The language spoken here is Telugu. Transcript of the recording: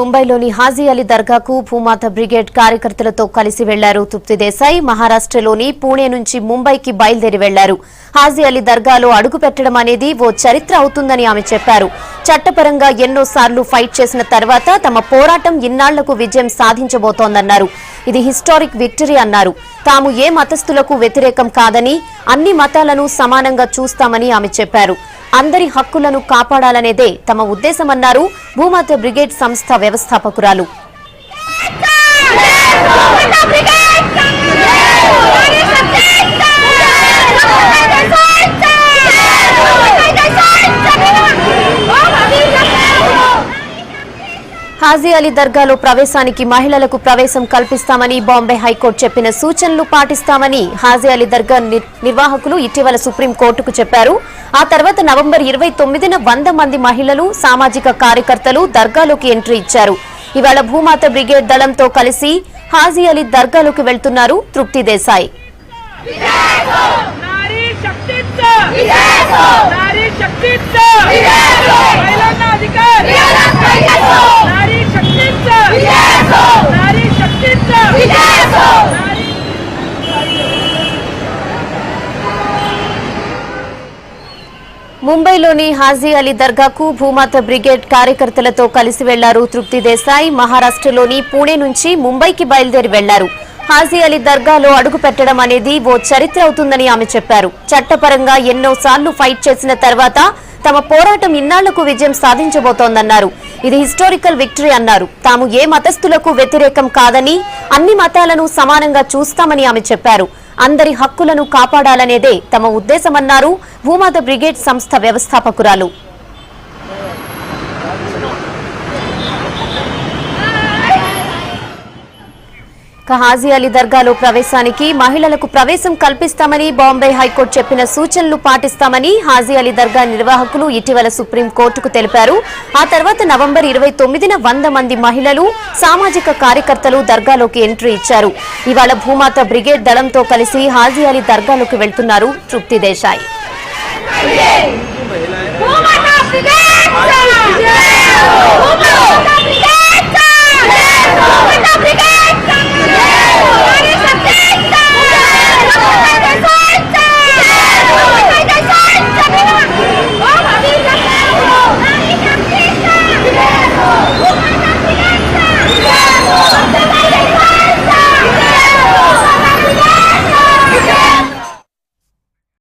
ముంబైలోని హాజీ అలీ దర్గాకు భూమాత బ్రిగేడ్ కార్యకర్తలతో కలిసి వెళ్లారు తృప్తి దేశాయ్. మహారాష్ట్రలోని పూణే నుంచి ముంబైకి బయలుదేరి వెళ్లారు. హాజీ అలీ దర్గాలో అడుగు పెట్టడం అనేది ఓ చరిత్ర అవుతుందని ఆమె చెప్పారు. చట్టపరంగా ఎన్నోసార్లు ఫైట్ చేసిన తర్వాత తమ పోరాటం ఇన్నాళ్లకు విజయం సాధించబోతోందన్నారు. ఇది హిస్టారిక్ విక్టరీ అన్నారు. తాము ఏ మతస్థులకు వ్యతిరేకం కాదని, అన్ని మతాలను సమానంగా చూస్తామని ఆమె చెప్పారు. అందరి హక్కులను కాపాడాలనేదే తమ ఉద్దేశమన్నారు భూమాత బ్రిగేడ్ సంస్థ వ్యవస్థాపకురాలు. హాజీ అలీ దర్గాలో ప్రవేశానికి మహిళలకు ప్రవేశం కల్పిస్తామని బాంబే హైకోర్టు చెప్పిన సూచనలు పాటిస్తామని హాజీ అలీ దర్గా నిర్వాహకులు ఇటీవల సుప్రీంకోర్టుకు చెప్పారు. ఆ తర్వాత నవంబర్ 29న 100 మంది మహిళలు, సామాజిక కార్యకర్తలు దర్గాలోకి ఎంట్రీ ఇచ్చారు. ఇవాళ భూమాత బ్రిగేడ్ దళంతో కలిసి హాజీ అలీ దర్గాలోకి వెళ్తున్నారు తృప్తి దేశాయ్. ముంబైలోని హాజీ అలీ దర్గాకు భూమాత బ్రిగేడ్ కార్యకర్తలతో కలిసి వెళ్లారు తృప్తి దేశాయ్. మహారాష్ట్రలోని పూణే నుంచి ముంబైకి బయలుదేరి వెళ్లారు. హాజీ అలీ దర్గాలో అడుగు పెట్టడం అనేది ఓ చరిత్ర అవుతుందని ఆమె చెప్పారు. చట్టపరంగా ఎన్నోసార్లు ఫైట్ చేసిన తర్వాత తమ పోరాటం ఇన్నాళ్లకు విజయం సాధించబోతోందన్నారు. ఇది హిస్టారికల్ విక్టరీ అన్నారు. తాము ఏ మతస్థులకు వ్యతిరేకం కాదని, అన్ని మతాలను సమానంగా చూస్తామని ఆమె చెప్పారు. అందరి హక్కులను కాపాడాలనేదే తమ ఉద్దేశమన్నారు భూమాత బ్రిగేడ్ సంస్థ వ్యవస్థాపకురాలు. హాజీ అలీ దర్గాలో ప్రవేశానికి మహిళలకు ప్రవేశం కల్పిస్తామని బాంబే హైకోర్టు చెప్పిన సూచనలు పాటిస్తామని హాజీ అలీ దర్గా నిర్వాహకులు ఇటీవల సుప్రీంకోర్టుకు తెలిపారు. ఆ తర్వాత నవంబర్ 29న 100 మంది మహిళలు, సామాజిక కార్యకర్తలు దర్గాలోకి ఎంట్రీ ఇచ్చారు. ఇవాళ భూమాత బ్రిగేడ్ దళంతో కలిసి హాజీ అలీ దర్గాలోకి వెళ్తున్నారు తృప్తి దేశాయ్.